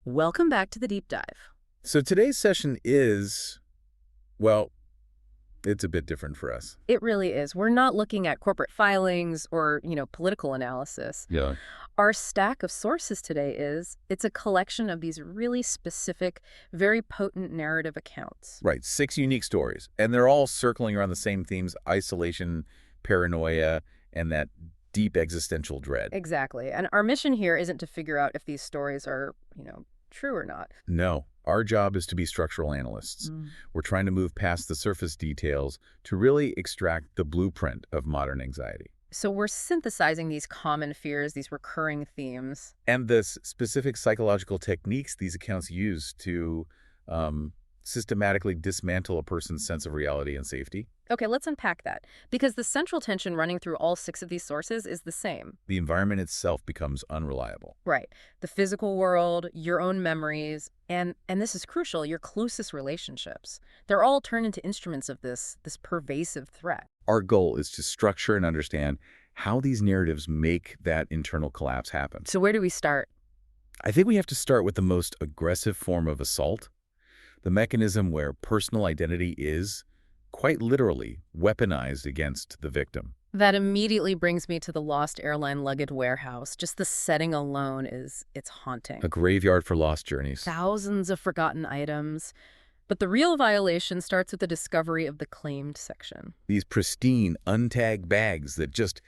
Welcome back to the deep dive. So today's session is, well, it's a bit different for us. It really is. We're not looking at corporate filings or, political analysis. Yeah. Our stack of sources today it's a collection of these really specific, very potent narrative accounts. Right, 6 unique stories, and they're all circling around the same themes: isolation, paranoia, and that deep existential dread. Exactly. And our mission here isn't to figure out if these stories are, true or not. No, our job is to be structural analysts. We're trying to move past the surface details to really extract the blueprint of modern anxiety. So we're synthesizing these common fears, these recurring themes. And the specific psychological techniques these accounts use to systematically dismantle a person's sense of reality and safety. Okay, let's unpack that. Because the central tension running through all 6 of these sources is the same. The environment itself becomes unreliable. Right. The physical world, your own memories, and this is crucial, your closest relationships. They're all turned into instruments of this pervasive threat. Our goal is to structure and understand how these narratives make that internal collapse happen. So where do we start? I think we have to start with the most aggressive form of assault, the mechanism where personal identity is, quite literally, weaponized against the victim. That immediately brings me to the lost airline luggage warehouse. Just the setting alone it's haunting. A graveyard for lost journeys. Thousands of forgotten items. But the real violation starts with the discovery of the claimed section. These pristine, untagged bags that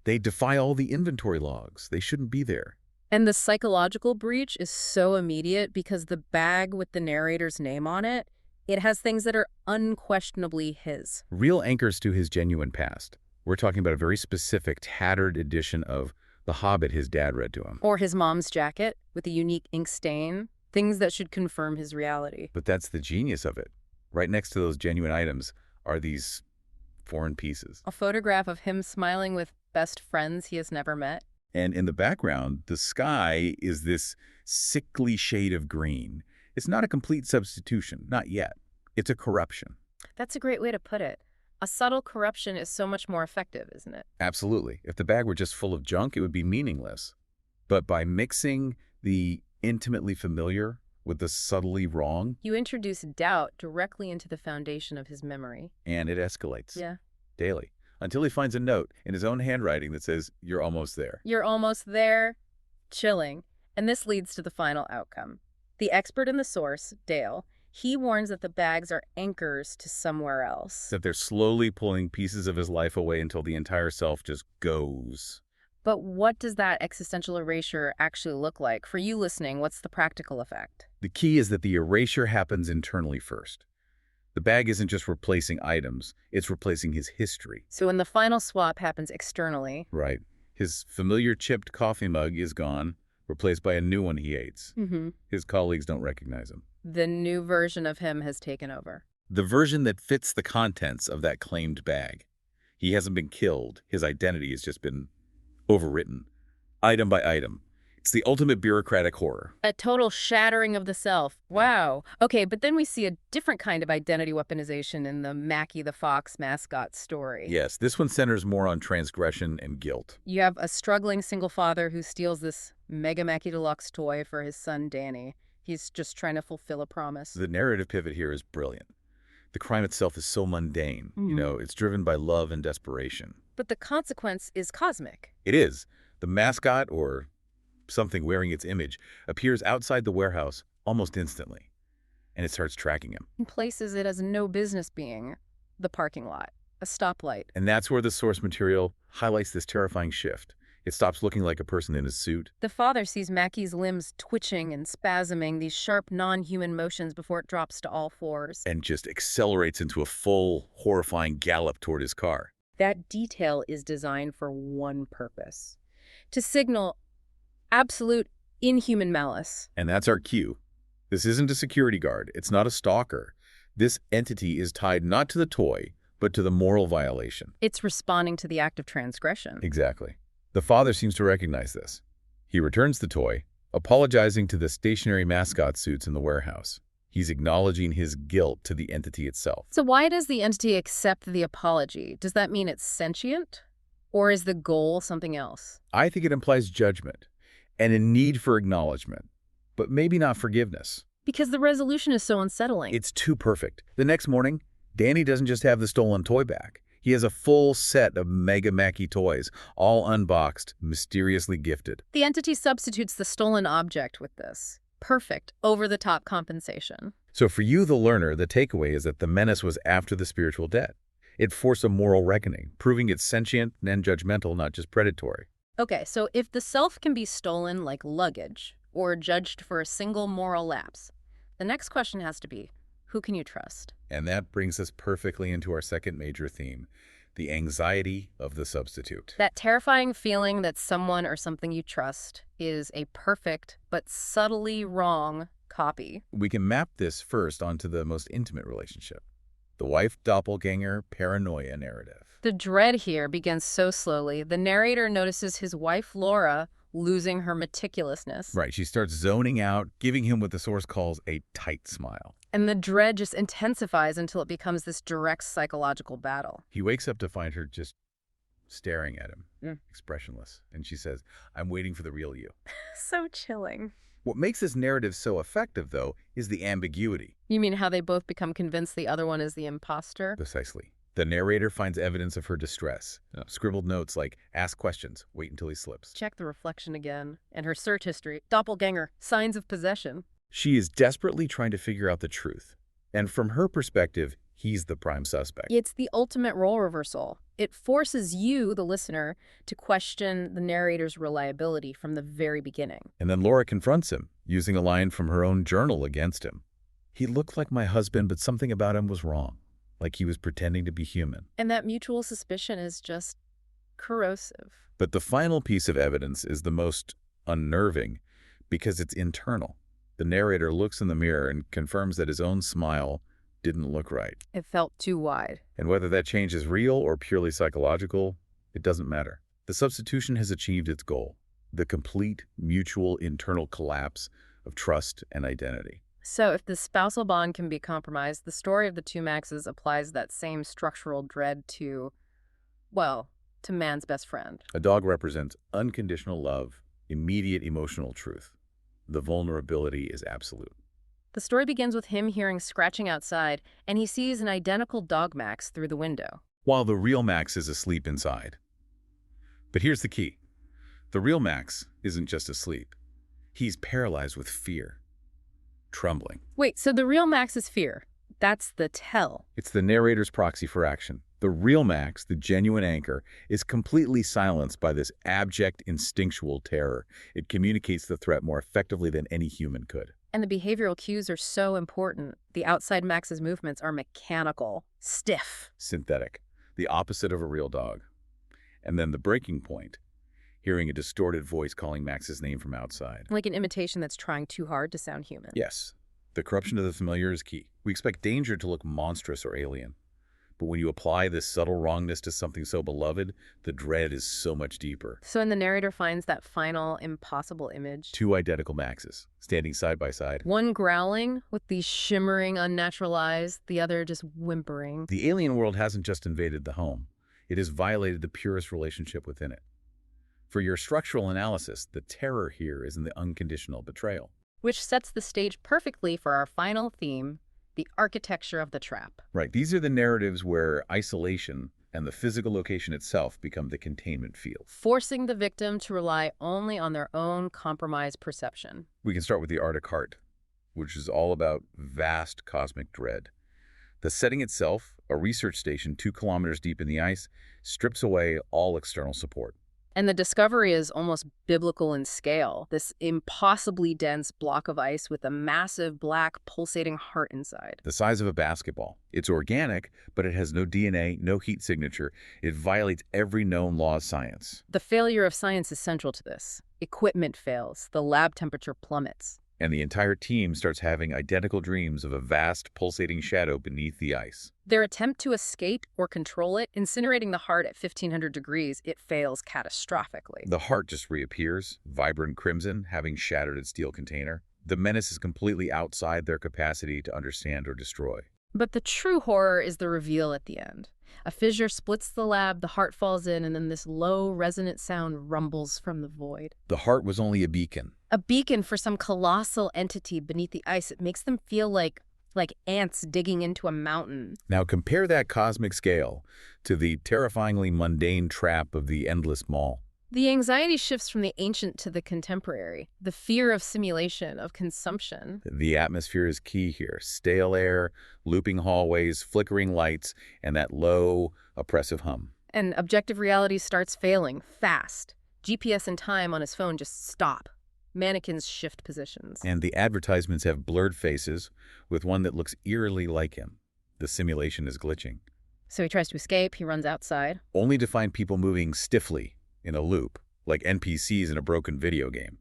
they defy all the inventory logs. They shouldn't be there. And the psychological breach is so immediate because the bag with the narrator's name on it has things that are unquestionably his. Real anchors to his genuine past. We're talking about a very specific, tattered edition of The Hobbit his dad read to him. Or his mom's jacket with a unique ink stain. Things that should confirm his reality. But that's the genius of it. Right next to those genuine items are these foreign pieces. A photograph of him smiling with best friends he has never met. And in the background, the sky is this sickly shade of green. It's not a complete substitution, not yet. It's a corruption. That's a great way to put it. A subtle corruption is so much more effective, isn't it? Absolutely. If the bag were just full of junk, it would be meaningless. But by mixing the intimately familiar with the subtly wrong, you introduce doubt directly into the foundation of his memory. And it escalates. Yeah. Daily. Until he finds a note in his own handwriting that says, "You're almost there." You're almost there. Chilling. And this leads to the final outcome. The expert in the source, Dale, he warns that the bags are anchors to somewhere else. That they're slowly pulling pieces of his life away until the entire self just goes. But what does that existential erasure actually look like? For you listening, what's the practical effect? The key is that the erasure happens internally first. The bag isn't just replacing items, it's replacing his history. So when the final swap happens externally. Right. His familiar chipped coffee mug is gone, replaced by a new one he hates. His colleagues don't recognize him. The new version of him has taken over. The version that fits the contents of that claimed bag. He hasn't been killed. His identity has just been overwritten, item by item. It's the ultimate bureaucratic horror. A total shattering of the self. Wow. Okay, but then we see a different kind of identity weaponization in the Mackie the Fox mascot story. Yes, this one centers more on transgression and guilt. You have a struggling single father who steals this Mega Mackie Deluxe toy for his son Danny. He's just trying to fulfill a promise. The narrative pivot here is brilliant. The crime itself is so mundane. It's driven by love and desperation. But the consequence is cosmic. It is. The mascot, or something wearing its image, appears outside the warehouse almost instantly. And it starts tracking him. And places it as no business being. The parking lot. A stoplight. And that's where the source material highlights this terrifying shift. It stops looking like a person in a suit. The father sees Mackie's limbs twitching and spasming, these sharp, non-human motions before it drops to all fours. And just accelerates into a full, horrifying gallop toward his car. That detail is designed for one purpose. To signal absolute inhuman malice. And that's our cue. This isn't a security guard. It's not a stalker. This entity is tied not to the toy, but to the moral violation. It's responding to the act of transgression. Exactly. The father seems to recognize this. He returns the toy, apologizing to the stationary mascot suits in the warehouse. He's acknowledging his guilt to the entity itself. So why does the entity accept the apology? Does that mean it's sentient? Or is the goal something else? I think it implies judgment and a need for acknowledgement. but maybe not forgiveness. Because the resolution is so unsettling. It's too perfect. The next morning, Danny doesn't just have the stolen toy back. He has a full set of Mega Mackie toys, all unboxed, mysteriously gifted. The entity substitutes the stolen object with this. Perfect, over-the-top compensation. So for you, the learner, the takeaway is that the menace was after the spiritual debt. It forced a moral reckoning, proving it's sentient and judgmental, not just predatory. Okay, so if the self can be stolen like luggage, or judged for a single moral lapse, the next question has to be, who can you trust? And that brings us perfectly into our second major theme, the anxiety of the substitute. That terrifying feeling that someone or something you trust is a perfect but subtly wrong copy. We can map this first onto the most intimate relationship, the wife-doppelganger paranoia narrative. The dread here begins so slowly. The narrator notices his wife, Laura, losing her meticulousness. Right, she starts zoning out, giving him what the source calls a tight smile. And the dread just intensifies until it becomes this direct psychological battle. He wakes up to find her just staring at him, expressionless. And she says, "I'm waiting for the real you." So chilling. What makes this narrative so effective, though, is the ambiguity. You mean how they both become convinced the other one is the imposter? Precisely. The narrator finds evidence of her distress. Scribbled notes like, "Ask questions, wait until he slips." Check the reflection again. And her search history. Doppelganger. Signs of possession. She is desperately trying to figure out the truth. And from her perspective, he's the prime suspect. It's the ultimate role reversal. It forces you, the listener, to question the narrator's reliability from the very beginning. And then Laura confronts him, using a line from her own journal against him. "He looked like my husband, but something about him was wrong. Like he was pretending to be human." And that mutual suspicion is just corrosive. But the final piece of evidence is the most unnerving because it's internal. The narrator looks in the mirror and confirms that his own smile didn't look right. It felt too wide. And whether that change is real or purely psychological, it doesn't matter. The substitution has achieved its goal, the complete mutual internal collapse of trust and identity. So if the spousal bond can be compromised, the story of the two Maxes applies that same structural dread to, well, to man's best friend. A dog represents unconditional love, immediate emotional truth. The vulnerability is absolute. The story begins with him hearing scratching outside, and he sees an identical dog Max through the window. While the real Max is asleep inside. But here's the key. The real Max isn't just asleep. He's paralyzed with fear. Trembling. Wait, so the real Max is fear. That's the tell. It's the narrator's proxy for action. The real Max, the genuine anchor, is completely silenced by this abject, instinctual terror. It communicates the threat more effectively than any human could. And the behavioral cues are so important. The outside Max's movements are mechanical, stiff. Synthetic. The opposite of a real dog. And then the breaking point. Hearing a distorted voice calling Max's name from outside. Like an imitation that's trying too hard to sound human. Yes. The corruption of the familiar is key. We expect danger to look monstrous or alien. But when you apply this subtle wrongness to something so beloved, the dread is so much deeper. So when the narrator finds that final impossible image, Two identical Maxes, standing side by side. one growling with these shimmering unnatural eyes, the other just whimpering. The alien world hasn't just invaded the home. It has violated the purest relationship within it. For your structural analysis, the terror here is in the unconditional betrayal. Which sets the stage perfectly for our final theme, the architecture of the trap. Right, these are the narratives where isolation and the physical location itself become the containment field. Forcing the victim to rely only on their own compromised perception. We can start with the Arctic Heart, which is all about vast cosmic dread. The setting itself, a research station 2 kilometers deep in the ice, strips away all external support. And the discovery is almost biblical in scale. This impossibly dense block of ice with a massive black pulsating heart inside. The size of a basketball. It's organic, but it has no DNA, no heat signature. It violates every known law of science. The failure of science is central to this. Equipment fails. The lab temperature plummets. And the entire team starts having identical dreams of a vast, pulsating shadow beneath the ice. Their attempt to escape or control it, incinerating the heart at 1500 degrees, it fails catastrophically. The heart just reappears, vibrant crimson, having shattered its steel container. The menace is completely outside their capacity to understand or destroy. But the true horror is the reveal at the end. A fissure splits the lab, the heart falls in, and then this low, resonant sound rumbles from the void. The heart was only a beacon. A beacon for some colossal entity beneath the ice. It makes them feel like ants digging into a mountain. Now compare that cosmic scale to the terrifyingly mundane trap of the endless mall. The anxiety shifts from the ancient to the contemporary. The fear of simulation, of consumption. The atmosphere is key here. Stale air, looping hallways, flickering lights, and that low, oppressive hum. And objective reality starts failing, fast. GPS and time on his phone just stop. Mannequins shift positions. And the advertisements have blurred faces, with one that looks eerily like him. The simulation is glitching. So he tries to escape, he runs outside. Only to find people moving stiffly, in a loop, like NPCs in a broken video game.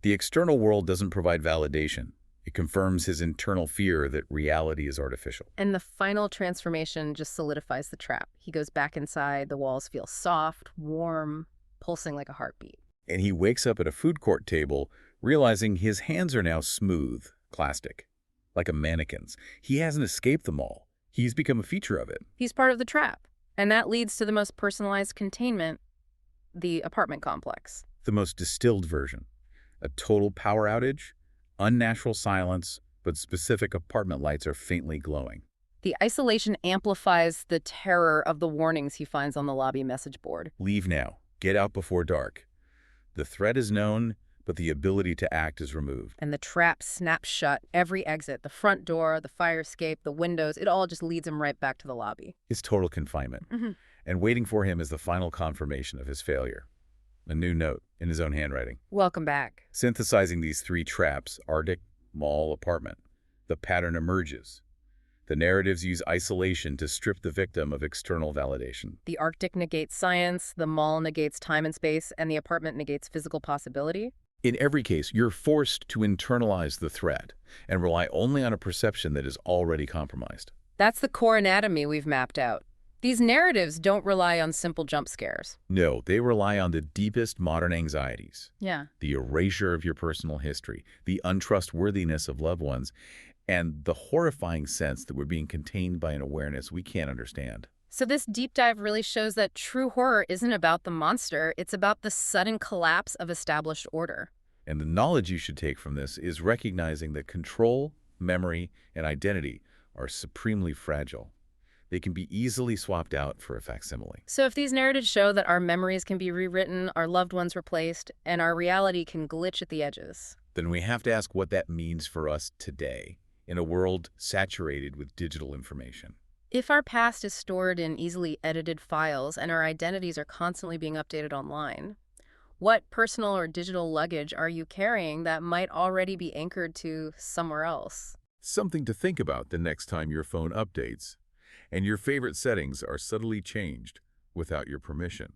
The external world doesn't provide validation. It confirms his internal fear that reality is artificial. And the final transformation just solidifies the trap. He goes back inside, the walls feel soft, warm, pulsing like a heartbeat. And he wakes up at a food court table, realizing his hands are now smooth, plastic, like a mannequin's. He hasn't escaped them all. He's become a feature of it. He's part of the trap. And that leads to the most personalized containment, the apartment complex. The most distilled version. A total power outage, unnatural silence, but specific apartment lights are faintly glowing. The isolation amplifies the terror of the warnings he finds on the lobby message board. Leave now. Get out before dark. The threat is known, but the ability to act is removed. And the trap snaps shut. Every exit, the front door, the fire escape, the windows, it all just leads him right back to the lobby. His total confinement. And waiting for him is the final confirmation of his failure. A new note in his own handwriting. Welcome back. Synthesizing these three traps, Arctic, mall, apartment, the pattern emerges. The narratives use isolation to strip the victim of external validation. The Arctic negates science, the mall negates time and space, and the apartment negates physical possibility. In every case, you're forced to internalize the threat and rely only on a perception that is already compromised. That's the core anatomy we've mapped out. These narratives don't rely on simple jump scares. No, they rely on the deepest modern anxieties. Yeah. The erasure of your personal history, the untrustworthiness of loved ones, and the horrifying sense that we're being contained by an awareness we can't understand. So this deep dive really shows that true horror isn't about the monster, it's about the sudden collapse of established order. And the knowledge you should take from this is recognizing that control, memory, and identity are supremely fragile. They can be easily swapped out for a facsimile. So if these narratives show that our memories can be rewritten, our loved ones replaced, and our reality can glitch at the edges, then we have to ask what that means for us today in a world saturated with digital information. if our past is stored in easily edited files and our identities are constantly being updated online, what personal or digital luggage are you carrying that might already be anchored to somewhere else? Something to think about the next time your phone updates and your favorite settings are subtly changed without your permission.